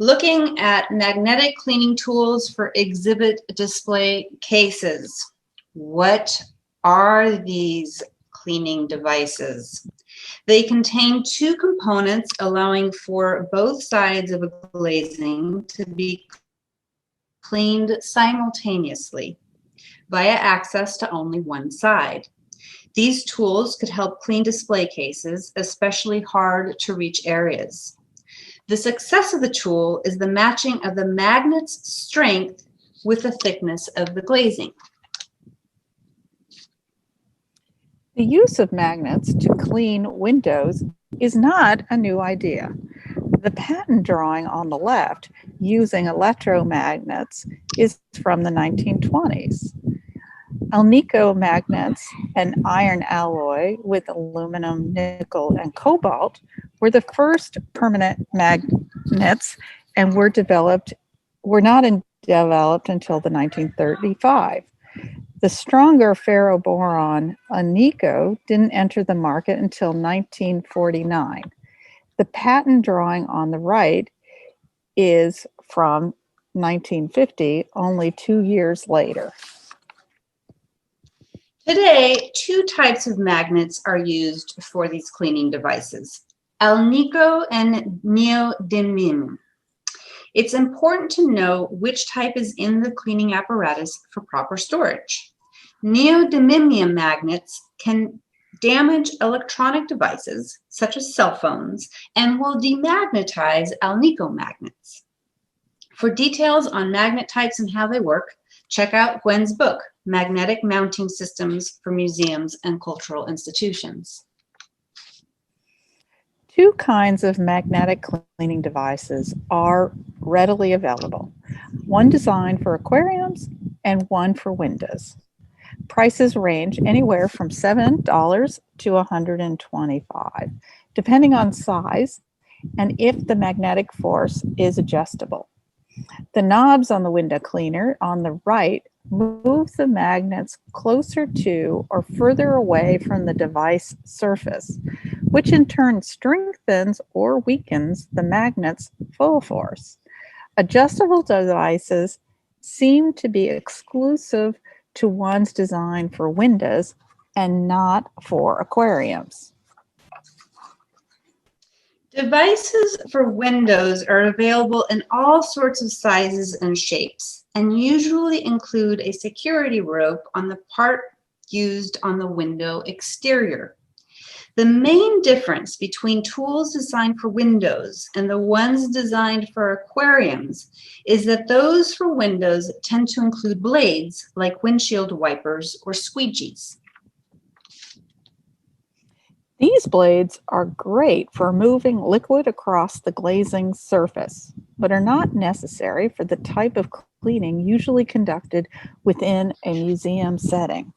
Looking at magnetic cleaning tools for exhibit display cases. What are these cleaning devices? They contain two components allowing for both sides of a glazing to be cleaned simultaneously via access to only one side. These tools could help clean display cases, especially hard to reach areas. The success of the tool is the matching of the magnet's strength with the thickness of the glazing. The use of magnets to clean windows is not a new idea. The patent drawing on the left using electromagnets is from the 1920s. Alnico magnets, an iron alloy with aluminum, nickel, and cobalt, were the first permanent magnets and were not developed until the 1935. The stronger ferroboron Alnico didn't enter the market until 1949. The patent drawing on the right is from 1950, only 2 years later. Today, two types of magnets are used for these cleaning devices, Alnico and neodymium. It's important to know which type is in the cleaning apparatus for proper storage. Neodymium magnets can damage electronic devices, such as cell phones, and will demagnetize Alnico magnets. For details on magnet types and how they work, check out Gwen's book, Magnetic Mounting Systems for Museums and Cultural Institutions. Two kinds of magnetic cleaning devices are readily available, one designed for aquariums and one for windows. Prices range anywhere from $7 to $125, depending on size and if the magnetic force is adjustable. The knobs on the window cleaner on the right move the magnets closer to or further away from the device surface, which in turn strengthens or weakens the magnet's full force. Adjustable devices seem to be exclusive to ones designed for windows and not for aquariums. Devices for windows are available in all sorts of sizes and shapes, and usually include a security rope on the part used on the window exterior. The main difference between tools designed for windows and the ones designed for aquariums is that those for windows tend to include blades like windshield wipers or squeegees. These blades are great for moving liquid across the glazing surface, but are not necessary for the type of cleaning usually conducted within a museum setting.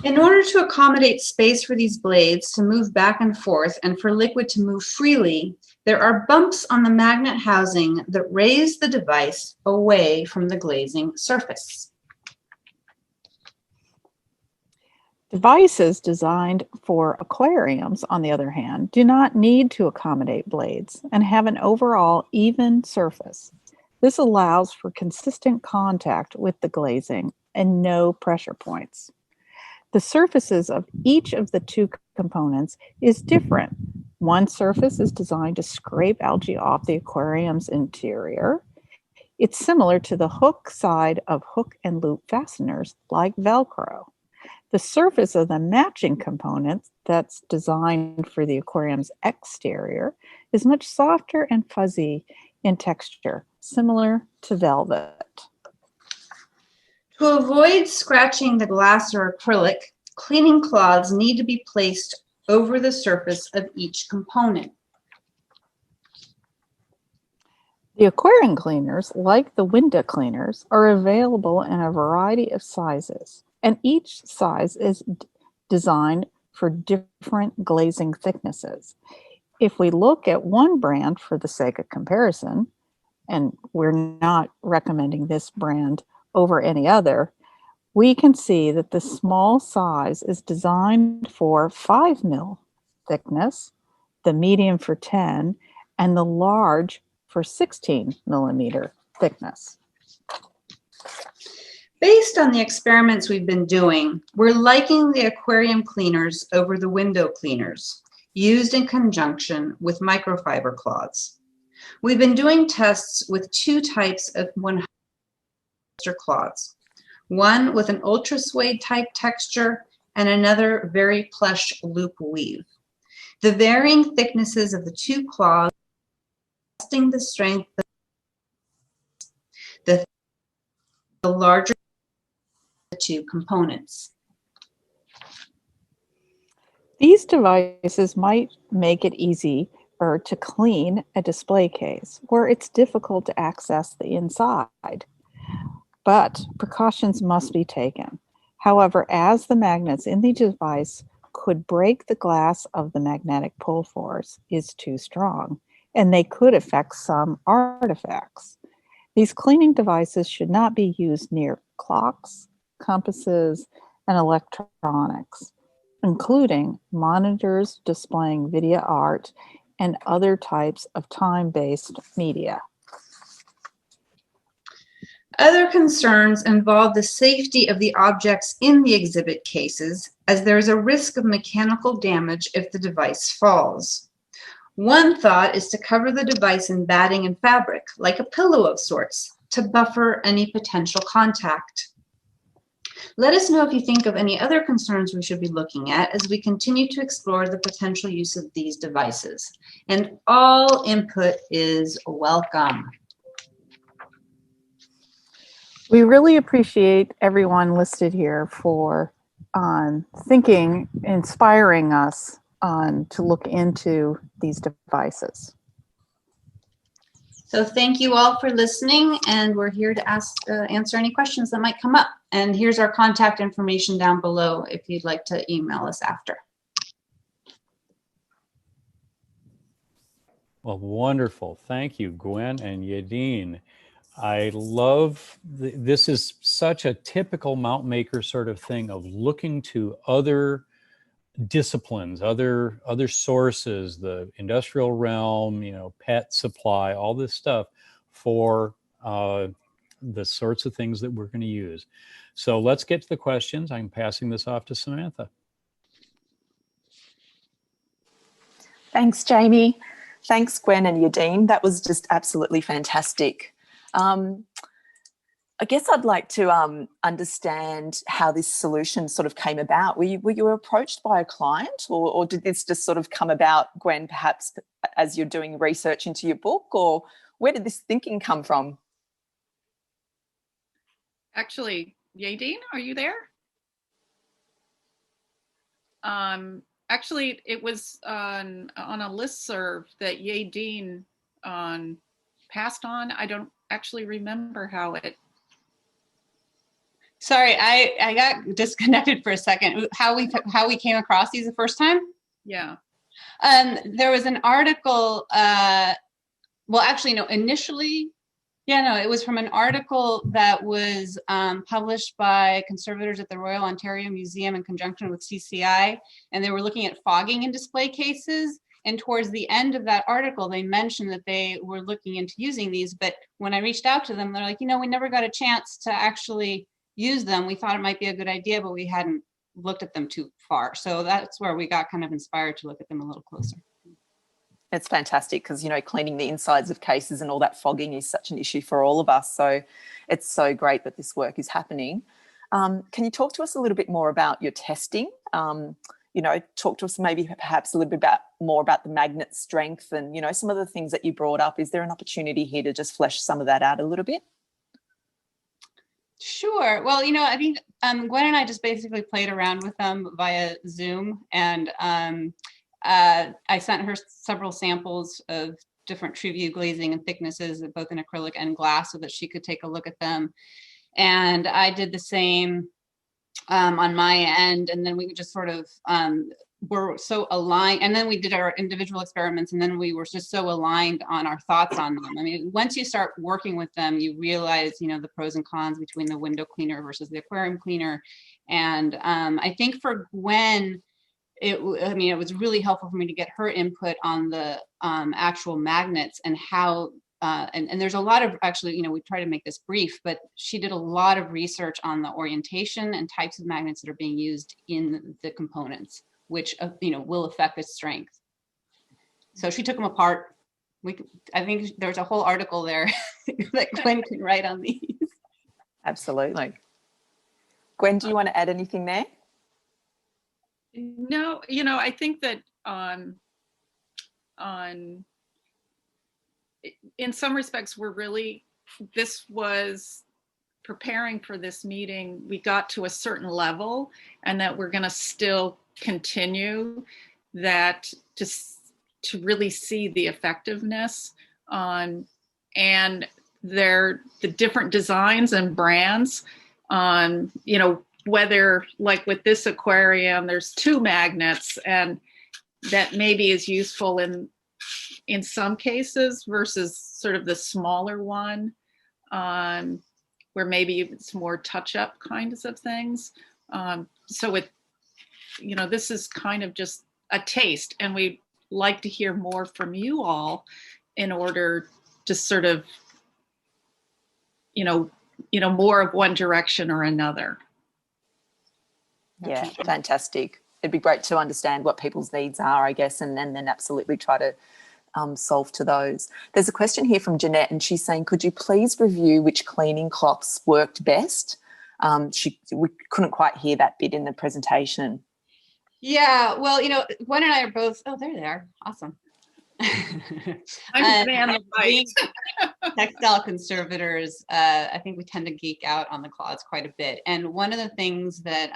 In order to accommodate space for these blades to move back and forth and for liquid to move freely, there are bumps on the magnet housing that raise the device away from the glazing surface. Devices designed for aquariums, on the other hand, do not need to accommodate blades and have an overall even surface. This allows for consistent contact with the glazing and no pressure points. The surfaces of each of the two components is different. One surface is designed to scrape algae off the aquarium's interior. It's similar to the hook side of hook and loop fasteners like Velcro. The surface of the matching component that's designed for the aquarium's exterior is much softer and fuzzy in texture, similar to velvet. To avoid scratching the glass or acrylic, cleaning cloths need to be placed over the surface of each component. The aquarium cleaners, like the window cleaners, are available in a variety of sizes, and each size is designed for different glazing thicknesses. If we look at one brand for the sake of comparison, and we're not recommending this brand over any other, we can see that the small size is designed for 5 mil thickness, the medium for 10, and the large for 16 millimeter thickness. Based on the experiments we've been doing, we're liking the aquarium cleaners over the window cleaners, used in conjunction with microfiber cloths. We've been doing tests with two types of polyester cloths, one with an ultra suede type texture and another very plush loop weave. The varying thicknesses of the two cloths, testing the strength of the larger of the two components. These devices might make it easier to clean a display case where it's difficult to access the inside, but precautions must be taken. However, as the magnets in the device could break the glass of the magnetic pull force is too strong, and they could affect some artifacts. These cleaning devices should not be used near clocks, compasses, and electronics, including monitors displaying video art and other types of time-based media. Other concerns involve the safety of the objects in the exhibit cases, as there is a risk of mechanical damage if the device falls. One thought is to cover the device in batting and fabric, like a pillow of sorts, to buffer any potential contact. Let us know if you think of any other concerns we should be looking at as we continue to explore the potential use of these devices. And all input is welcome. We really appreciate everyone listed here for thinking, inspiring us to look into these devices. So thank you all for listening, and we're here to answer any questions that might come up. And here's our contact information down below if you'd like to email us after. Well, wonderful. Thank you, Gwen and Yadin. I love, this is such a typical mount maker sort of thing of looking to other disciplines, other sources, the industrial realm, you know, pet supply, all this stuff for the sorts of things that we're going to use. So let's get to the questions. I'm passing this off to Samantha. Thanks, Jamie. Thanks, Gwen and Yadin. That was just absolutely fantastic. I guess I'd like to understand how this solution sort of came about. Were you approached by a client, or did this just sort of come about, Gwen, perhaps as you're doing research into your book, or where did this thinking come from? Actually, Yadin, are you there? Actually, it was on a listserv that Yadin passed on. I don't actually remember how it. Sorry, I got disconnected for a second. How we came across these the first time? Yeah. There was an article. Well, actually, no. Initially, yeah, no. It was from an article that was published by conservators at the Royal Ontario Museum in conjunction with CCI, and they were looking at fogging in display cases. And towards the end of that article, they mentioned that they were looking into using these. But when I reached out to them, they're like, you know, we never got a chance to actually use them. We thought it might be a good idea, but we hadn't looked at them too far. So that's where we got kind of inspired to look at them a little closer. It's fantastic because, you know, cleaning the insides of cases and all that fogging is such an issue for all of us. So it's so great that this work is happening. Can you talk to us a little bit more about your testing? You know, talk to us maybe perhaps a little bit more about the magnet strength and, you know, some of the things that you brought up. Is there an opportunity here to just flesh some of that out a little bit? Sure. Well, you know, I think Gwen and I just basically played around with them via Zoom, and I sent her several samples of different true view glazing and thicknesses, both in acrylic and glass, so that she could take a look at them. And I did the same on my end, and then we just sort of were so aligned, and then we did our individual experiments, and then we were just so aligned on our thoughts on them. I mean, once you start working with them, you realize, you know, the pros and cons between the window cleaner versus the aquarium cleaner. And I think for Gwen, I mean, it was really helpful for me to get her input on the actual magnets and how, and there's a lot of, actually, you know, we try to make this brief, but she did a lot of research on the orientation and types of magnets that are being used in the components, which, you know, will affect its strength. So she took them apart. I think there's a whole article there that Gwen can write on these. Absolutely. Gwen, do you want to add anything there? No, you know, I think that in some respects, this was preparing for this meeting. We got to a certain level, and that we're going to still continue that to really see the effectiveness on, and the different designs and brands on, you know, whether, like with this aquarium, there's 2 magnets, and that maybe is useful in some cases versus sort of the smaller one, where maybe it's more touch-up kinds of things. So you know, this is kind of just a taste, and we'd like to hear more from you all in order to sort of, you know, more of one direction or another. Yeah, fantastic. It'd be great to understand what people's needs are, I guess, and then absolutely try to solve to those. There's a question here from Jeanette, and she's saying, could you please review which cleaning cloths worked best? We couldn't quite hear that bit in the presentation. Yeah, well, you know, Gwen and I are both, oh, there they are. Awesome. I'm a fan of being textile conservators, I think we tend to geek out on the cloths quite a bit. And one of the things that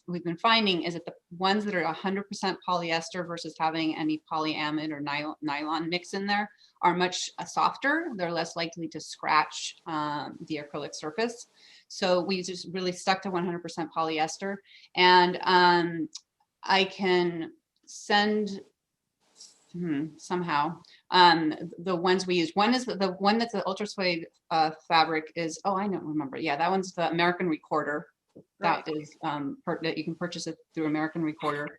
we've been finding is that the ones that are 100% polyester versus having any polyamide or nylon mix in there are much softer. They're less likely to scratch the acrylic surface. So we just really stuck to 100% polyester. And I can send somehow the ones we use. One is the one that's the ultra suede fabric is, oh, I don't remember. Yeah, that one's the American Recorder. That is that you can purchase it through American Recorder.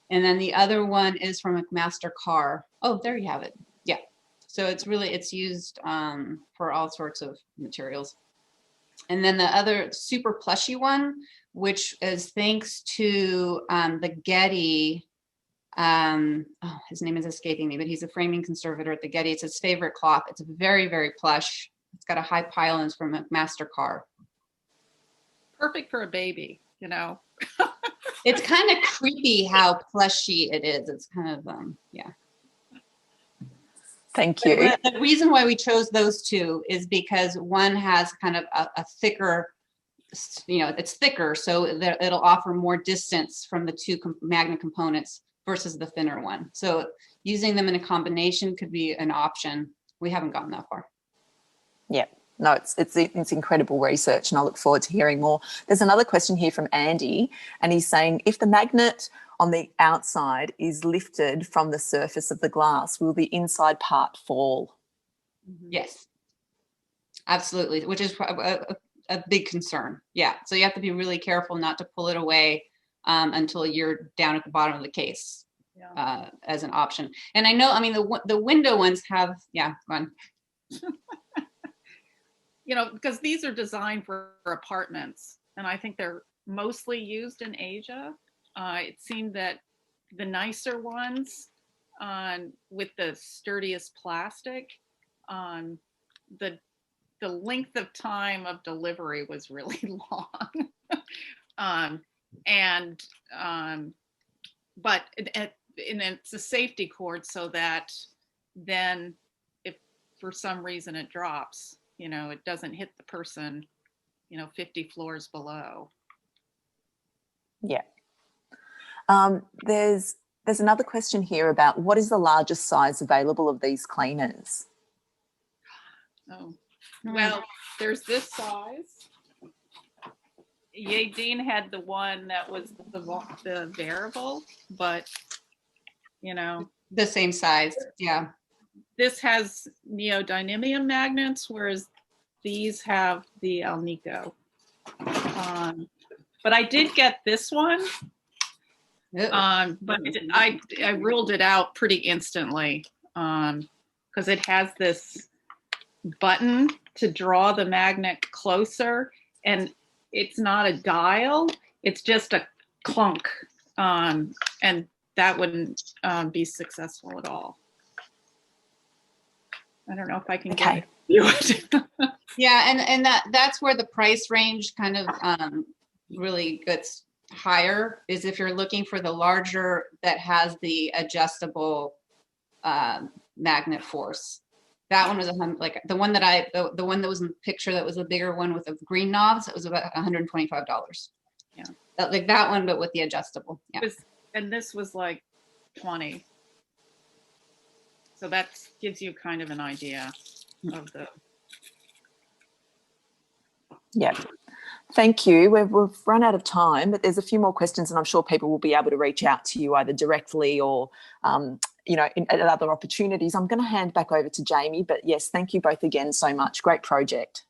And then the other one is from McMaster Carr. Oh, there you have it. Yeah. So it's used for all sorts of materials. And then the other super plushy one, which is thanks to the Getty. Oh, his name is escaping me, but he's a framing conservator at the Getty. It's his favorite cloth. It's very, very plush. It's got a high pile and it's from McMaster Carr. Perfect for a baby, you know. It's kind of creepy how plushy it is. It's kind of, yeah. Thank you. But the reason why we chose those 2 is because one has kind of a thicker, you know, it's thicker, so it'll offer more distance from the 2 magnet components versus the thinner one. So using them in a combination could be an option. We haven't gotten that far. Yeah, no, it's incredible research, and I look forward to hearing more. There's another question here from Andy, and he's saying, if the magnet on the outside is lifted from the surface of the glass, will the inside part fall? Yes, absolutely, which is a big concern. Yeah, so you have to be really careful not to pull it away until you're down at the bottom of the case, as an option. And I know, I mean, the window ones have, yeah, go on. You know, because these are designed for apartments, and I think they're mostly used in Asia. It seemed that the nicer ones with the sturdiest plastic, the length of time of delivery was really long. But it's a safety cord, so that then if for some reason it drops, you know, it doesn't hit the person, you know, 50 floors below. Yeah. There's another question here about what is the largest size available of these cleaners? Oh, well, there's this size. Yadin had the one that was the variable, but, you know. The same size, yeah. This has neodymium magnets, whereas these have the Alnico. But I did get this one, But I ruled it out pretty instantly because it has this button to draw the magnet closer, and it's not a dial, it's just a clunk, and that wouldn't be successful at all. I don't know if I can get it. Yeah, and that's where the price range kind of really gets higher, is if you're looking for the larger that has the adjustable magnet force. That one was like the one that the one that was in the picture, that was a bigger one with the green knobs. It was about $125. Yeah, like that one, but with the adjustable. Yeah, and this was like 20. So that gives you kind of an idea of the. Yeah. Thank you. We've run out of time, but there's a few more questions, and I'm sure people will be able to reach out to you either directly or, at other opportunities. I'm going to hand back over to Jamie, but yes, thank you both again so much. Great project.